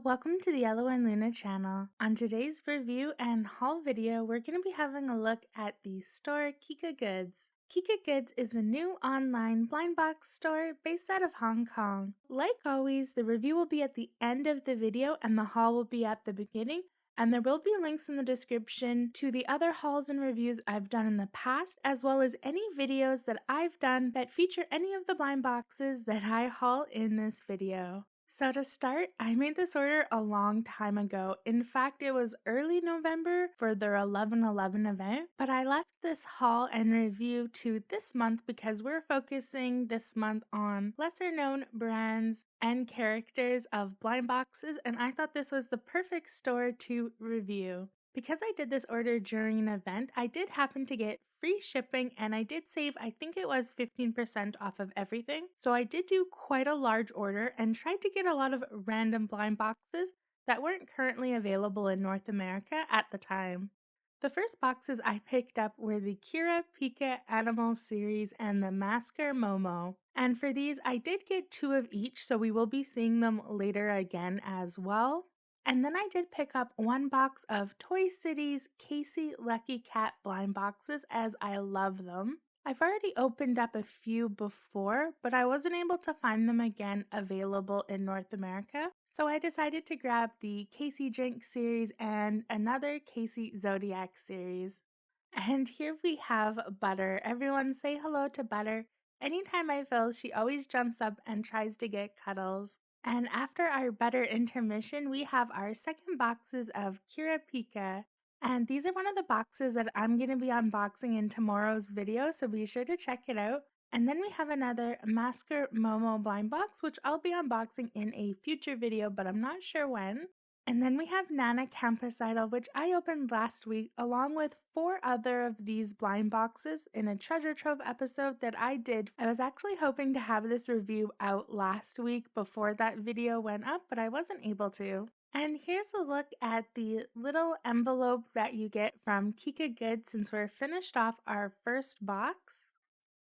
Welcome to the Yellow and Luna channel. On today's review and haul video, we're going to be having a look at the store Kika Goods. Kika Goods is a new online blind box store based out of Hong Kong. Like always, the review will be at the end of the video and the haul will be at the beginning. And there will be links in the description to the other hauls and reviews I've done in the past, as well as any videos that I've done that feature any of the blind boxes that I haul in this video. So to start, I made this order a long time ago. In fact, it was early November for their 11/11 event, but I left this haul and review to this month because we're focusing this month on lesser known brands and characters of blind boxes, and I thought this was the perfect store to review. Because I did this order during an event, I did happen to get free shipping and I did save, I think it was 15% off of everything. So I did do quite a large order and tried to get a lot of random blind boxes that weren't currently available in North America at the time. The first boxes I picked up were the Kira Pika Animal series and the Masker Momo. And for these, I did get 2 of each, so we will be seeing them later again as well. And then I did pick up 1 box of Toycity's Cassy Lucky Cat blind boxes as I love them. I've already opened up a few before, but I wasn't able to find them again available in North America. So I decided to grab the Cassy Drink series and another Cassy Zodiac series. And here we have Butter. Everyone say hello to Butter. Anytime I film, she always jumps up and tries to get cuddles. And after our Butter intermission, we have our second boxes of Kira Pika. And these are one of the boxes that I'm going to be unboxing in tomorrow's video, so be sure to check it out. And then we have another Masker Momo blind box, which I'll be unboxing in a future video, but I'm not sure when. And then we have Nana Campus Idol, which I opened last week, along with 4 other of these blind boxes in a treasure trove episode that I did. I was actually hoping to have this review out last week before that video went up, but I wasn't able to. And here's a look at the little envelope that you get from Kika Goods since we're finished off our first box.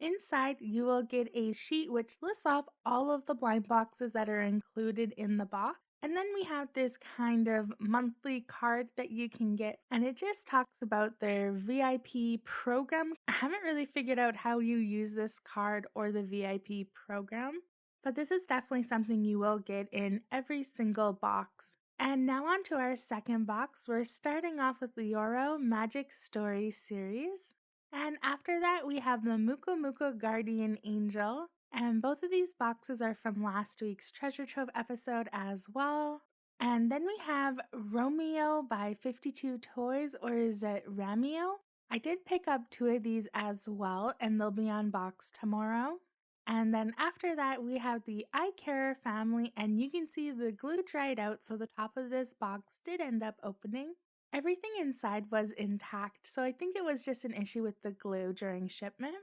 Inside, you will get a sheet which lists off all of the blind boxes that are included in the box. And then we have this kind of monthly card that you can get, and it just talks about their VIP program. I haven't really figured out how you use this card or the VIP program, but this is definitely something you will get in every single box. And now on to our second box. We're starting off with Liroro Magic Story series. And after that, we have the Muka Muka Guardian Angel. And both of these boxes are from last week's Treasure Trove episode as well. And then we have Rameo by 52 Toys, or is it Rameo? I did pick up 2 of these as well, and they'll be unboxed tomorrow. And then after that, we have the Icarer Family, and you can see the glue dried out, so the top of this box did end up opening. Everything inside was intact, so I think it was just an issue with the glue during shipment.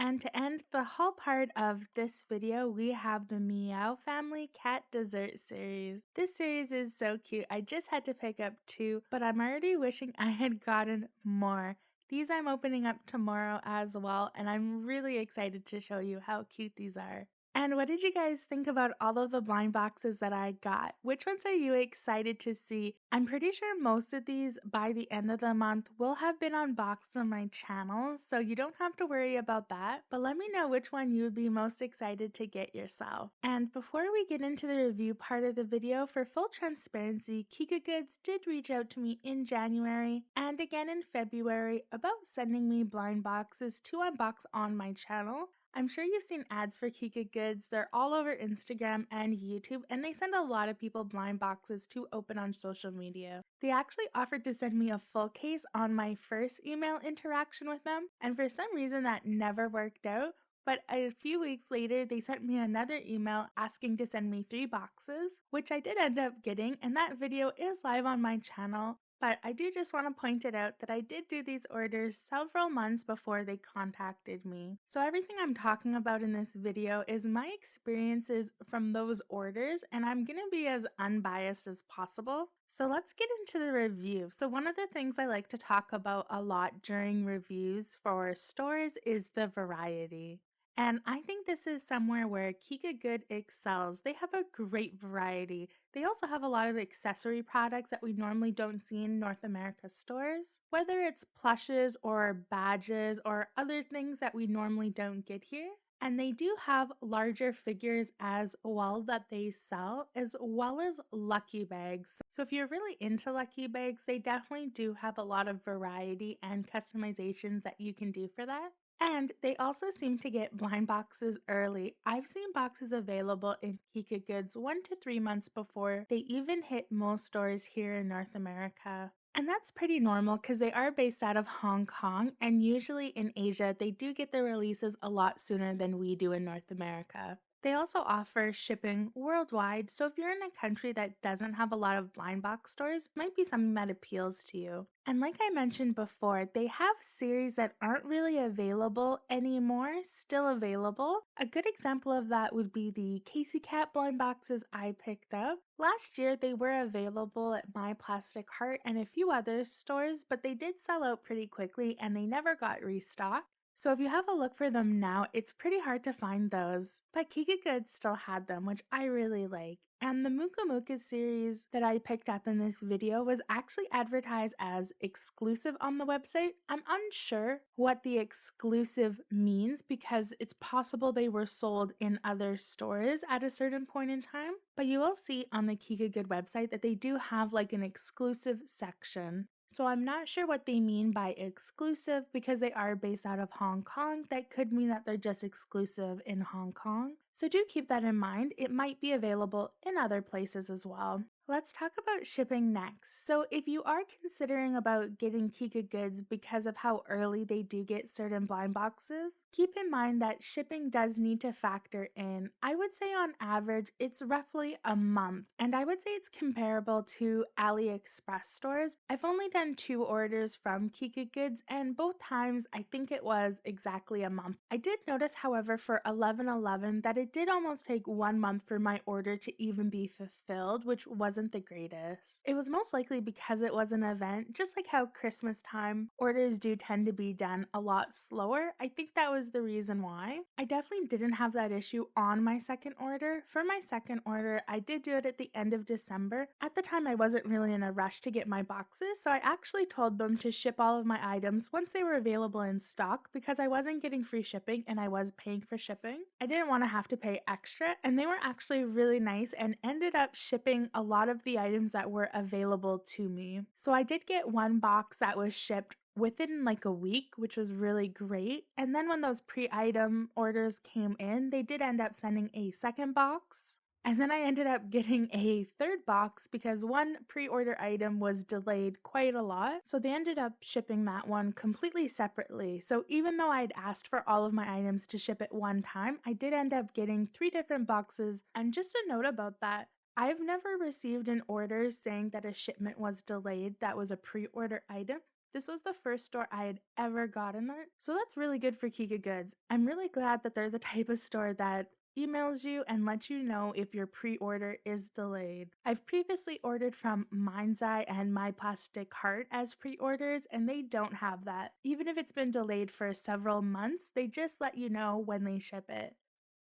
And to end the haul part of this video, we have the Meow Family Cat Dessert series. This series is so cute. I just had to pick up 2, but I'm already wishing I had gotten more. These I'm opening up tomorrow as well, and I'm really excited to show you how cute these are. And what did you guys think about all of the blind boxes that I got? Which ones are you excited to see? I'm pretty sure most of these by the end of the month will have been unboxed on my channel, so you don't have to worry about that. But let me know which one you would be most excited to get yourself. And before we get into the review part of the video, for full transparency, Kika Goods did reach out to me in January and again in February about sending me blind boxes to unbox on my channel. I'm sure you've seen ads for Kika Goods. They're all over Instagram and YouTube, and they send a lot of people blind boxes to open on social media. They actually offered to send me a full case on my first email interaction with them, and for some reason that never worked out. But a few weeks later, they sent me another email asking to send me 3 boxes, which I did end up getting, and that video is live on my channel. But I do just want to point it out that I did do these orders several months before they contacted me. So everything I'm talking about in this video is my experiences from those orders, and I'm going to be as unbiased as possible. So let's get into the review. So one of the things I like to talk about a lot during reviews for stores is the variety. And I think this is somewhere where Kika Good excels. They have a great variety. They also have a lot of accessory products that we normally don't see in North America stores, whether it's plushes or badges or other things that we normally don't get here. And they do have larger figures as well that they sell, as well as lucky bags. So if you're really into lucky bags, they definitely do have a lot of variety and customizations that you can do for that. And they also seem to get blind boxes early. I've seen boxes available in Kika Goods 1 to 3 months before they even hit most stores here in North America. And that's pretty normal because they are based out of Hong Kong, and usually in Asia, they do get their releases a lot sooner than we do in North America. They also offer shipping worldwide, so if you're in a country that doesn't have a lot of blind box stores, it might be something that appeals to you. And like I mentioned before, they have series that aren't really available anymore, still available. A good example of that would be the Cassy Cat blind boxes I picked up. Last year, they were available at My Plastic Heart and a few other stores, but they did sell out pretty quickly and they never got restocked. So if you have a look for them now, it's pretty hard to find those. But Kika Goods still had them, which I really like. And the Muka Muka series that I picked up in this video was actually advertised as exclusive on the website. I'm unsure what the exclusive means because it's possible they were sold in other stores at a certain point in time. But you will see on the Kika Good website that they do have like an exclusive section. So I'm not sure what they mean by exclusive because they are based out of Hong Kong. That could mean that they're just exclusive in Hong Kong. So do keep that in mind. It might be available in other places as well. Let's talk about shipping next. So if you are considering about getting Kika Goods because of how early they do get certain blind boxes, keep in mind that shipping does need to factor in. I would say on average, it's roughly a month. And I would say it's comparable to AliExpress stores. I've only done 2 orders from Kika Goods and both times I think it was exactly a month. I did notice, however, for 11/11 that it did almost take 1 month for my order to even be fulfilled, which wasn't the greatest. It was most likely because it was an event, just like how Christmas time orders do tend to be done a lot slower. I think that was the reason why. I definitely didn't have that issue on my second order. For my second order, I did do it at the end of December. At the time, I wasn't really in a rush to get my boxes, so I actually told them to ship all of my items once they were available in stock because I wasn't getting free shipping and I was paying for shipping. I didn't want to have to pay extra, and they were actually really nice and ended up shipping a lot of the items that were available to me. So I did get 1 box that was shipped within like a week, which was really great. And then when those pre-item orders came in, they did end up sending a second box. And then I ended up getting a third box because one pre-order item was delayed quite a lot. So they ended up shipping that one completely separately. So even though I'd asked for all of my items to ship at one time, I did end up getting 3 different boxes. And just a note about that, I've never received an order saying that a shipment was delayed that was a pre-order item. This was the first store I had ever gotten that. So that's really good for Kika Goods. I'm really glad that they're the type of store that emails you and lets you know if your pre-order is delayed. I've previously ordered from Mind's Eye and My Plastic Heart as pre-orders, and they don't have that. Even if it's been delayed for several months, they just let you know when they ship it.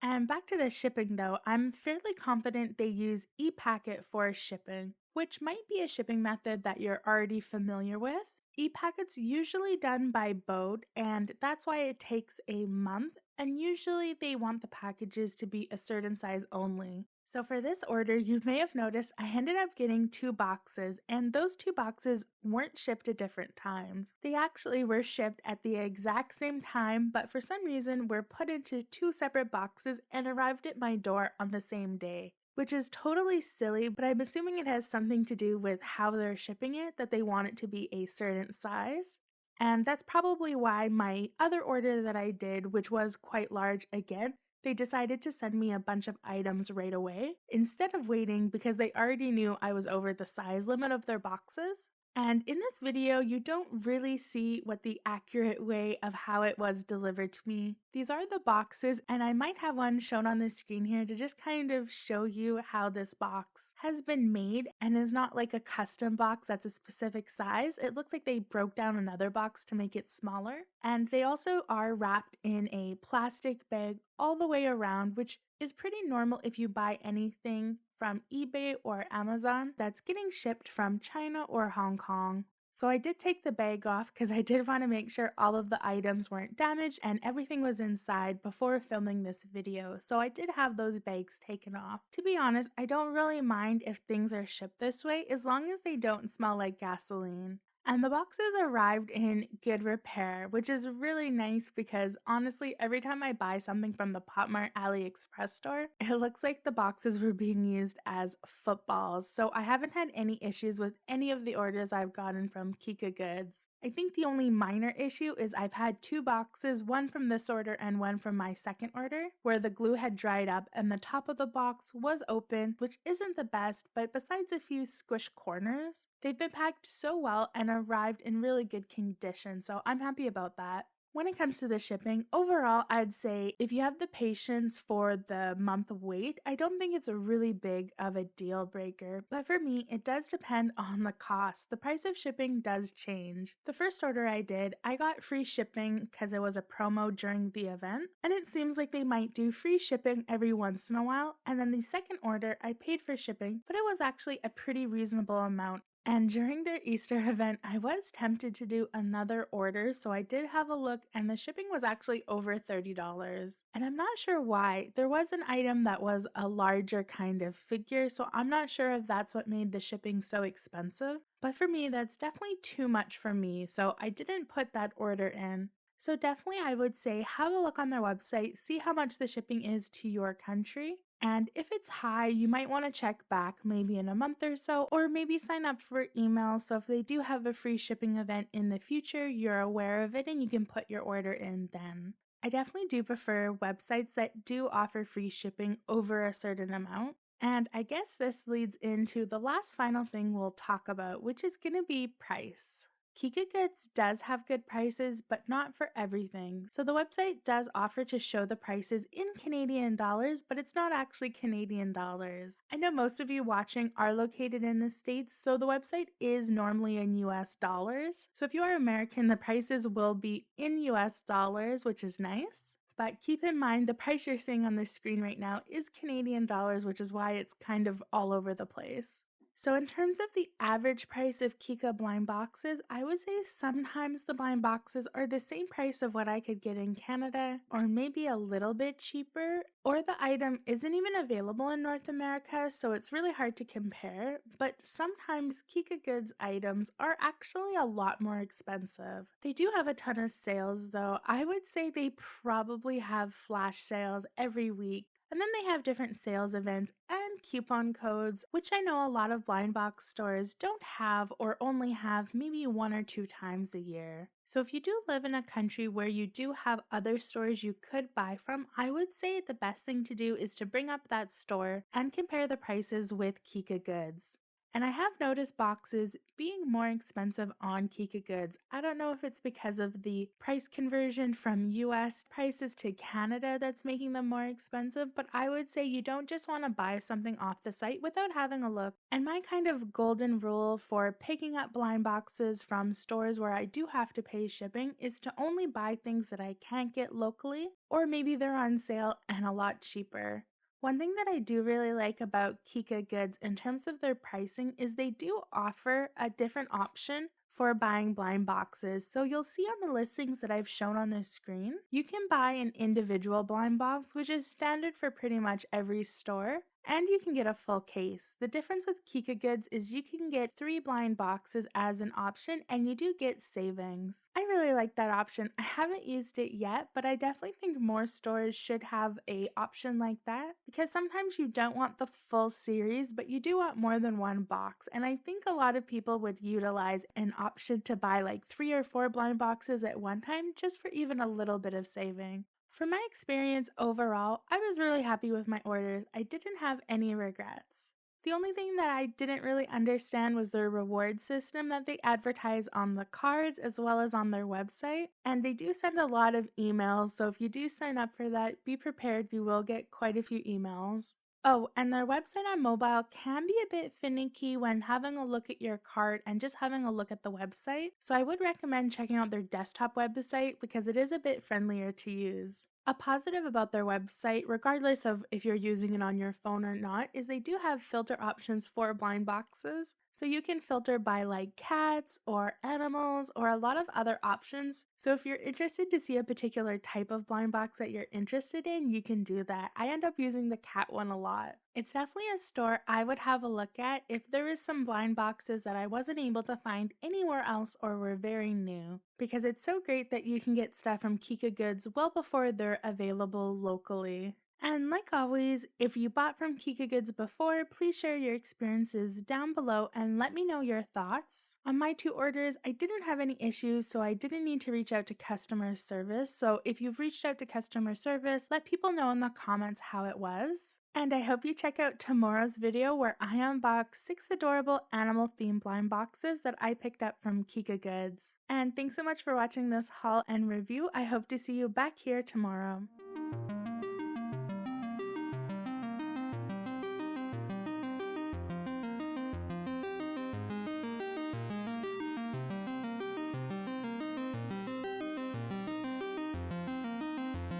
And back to the shipping though, I'm fairly confident they use ePacket for shipping, which might be a shipping method that you're already familiar with. ePacket's usually done by boat, and that's why it takes a month, and usually they want the packages to be a certain size only. So for this order, you may have noticed I ended up getting 2 boxes, and those 2 boxes weren't shipped at different times. They actually were shipped at the exact same time, but for some reason were put into 2 separate boxes and arrived at my door on the same day, which is totally silly, but I'm assuming it has something to do with how they're shipping it, that they want it to be a certain size. And that's probably why my other order that I did, which was quite large again, they decided to send me a bunch of items right away instead of waiting because they already knew I was over the size limit of their boxes. And in this video, you don't really see what the accurate way of how it was delivered to me. These are the boxes, and I might have one shown on the screen here to just kind of show you how this box has been made and is not like a custom box that's a specific size. It looks like they broke down another box to make it smaller. And they also are wrapped in a plastic bag all the way around, which is pretty normal if you buy anything from eBay or Amazon that's getting shipped from China or Hong Kong. So I did take the bag off because I did want to make sure all of the items weren't damaged and everything was inside before filming this video. So I did have those bags taken off. To be honest, I don't really mind if things are shipped this way as long as they don't smell like gasoline. And the boxes arrived in good repair, which is really nice because honestly, every time I buy something from the Potmart AliExpress store, it looks like the boxes were being used as footballs. So I haven't had any issues with any of the orders I've gotten from Kika Goods. I think the only minor issue is I've had two boxes, one from this order and one from my second order, where the glue had dried up and the top of the box was open, which isn't the best, but besides a few squished corners, they've been packed so well and arrived in really good condition, so I'm happy about that. When it comes to the shipping, overall, I'd say if you have the patience for the month wait, I don't think it's a really big of a deal breaker. But for me, it does depend on the cost. The price of shipping does change. The first order I did, I got free shipping because it was a promo during the event, and it seems like they might do free shipping every once in a while. And then the second order, I paid for shipping, but it was actually a pretty reasonable amount. And during their Easter event, I was tempted to do another order, so I did have a look, and the shipping was actually over $30. And I'm not sure why. There was an item that was a larger kind of figure, so I'm not sure if that's what made the shipping so expensive. But for me, that's definitely too much for me, so I didn't put that order in. So definitely I would say have a look on their website, see how much the shipping is to your country. And if it's high, you might want to check back maybe in a month or so, or maybe sign up for email. So if they do have a free shipping event in the future, you're aware of it and you can put your order in then. I definitely do prefer websites that do offer free shipping over a certain amount. And I guess this leads into the last final thing we'll talk about, which is going to be price. Kika Goods does have good prices, but not for everything. So the website does offer to show the prices in Canadian dollars, but it's not actually Canadian dollars. I know most of you watching are located in the States, so the website is normally in US dollars. So if you are American, the prices will be in US dollars, which is nice. But keep in mind the price you're seeing on the screen right now is Canadian dollars, which is why it's kind of all over the place. So in terms of the average price of Kika blind boxes, I would say sometimes the blind boxes are the same price of what I could get in Canada, or maybe a little bit cheaper, or the item isn't even available in North America, so it's really hard to compare. But sometimes Kika Goods items are actually a lot more expensive. They do have a ton of sales though. I would say they probably have flash sales every week. And then they have different sales events and coupon codes, which I know a lot of blind box stores don't have or only have maybe 1 or 2 times a year. So if you do live in a country where you do have other stores you could buy from, I would say the best thing to do is to bring up that store and compare the prices with Kika Goods. And I have noticed boxes being more expensive on Kika Goods. I don't know if it's because of the price conversion from US prices to Canada that's making them more expensive, but I would say you don't just want to buy something off the site without having a look. And my kind of golden rule for picking up blind boxes from stores where I do have to pay shipping is to only buy things that I can't get locally, or maybe they're on sale and a lot cheaper. One thing that I do really like about Kika Goods in terms of their pricing is they do offer a different option for buying blind boxes. So you'll see on the listings that I've shown on the screen, you can buy an individual blind box, which is standard for pretty much every store. And you can get a full case. The difference with Kika Goods is you can get 3 blind boxes as an option and you do get savings. I really like that option. I haven't used it yet, but I definitely think more stores should have a option like that because sometimes you don't want the full series, but you do want more than one box. And I think a lot of people would utilize an option to buy like 3 or 4 blind boxes at one time just for even a little bit of saving. From my experience overall, I was really happy with my orders. I didn't have any regrets. The only thing that I didn't really understand was their reward system that they advertise on the cards as well as on their website. And they do send a lot of emails, so if you do sign up for that, be prepared, you will get quite a few emails. Oh, and their website on mobile can be a bit finicky when having a look at your cart and just having a look at the website. So I would recommend checking out their desktop website because it is a bit friendlier to use. A positive about their website, regardless of if you're using it on your phone or not, is they do have filter options for blind boxes. So you can filter by like cats or animals or a lot of other options. So if you're interested to see a particular type of blind box that you're interested in, you can do that. I end up using the cat one a lot. It's definitely a store I would have a look at if there is some blind boxes that I wasn't able to find anywhere else or were very new, because it's so great that you can get stuff from Kika Goods well before they're available locally. And like always, if you bought from Kika Goods before, please share your experiences down below and let me know your thoughts. On my 2 orders, I didn't have any issues, so I didn't need to reach out to customer service. So if you've reached out to customer service, let people know in the comments how it was. And I hope you check out tomorrow's video where I unbox 6 adorable animal themed blind boxes that I picked up from Kika Goods. And thanks so much for watching this haul and review. I hope to see you back here tomorrow.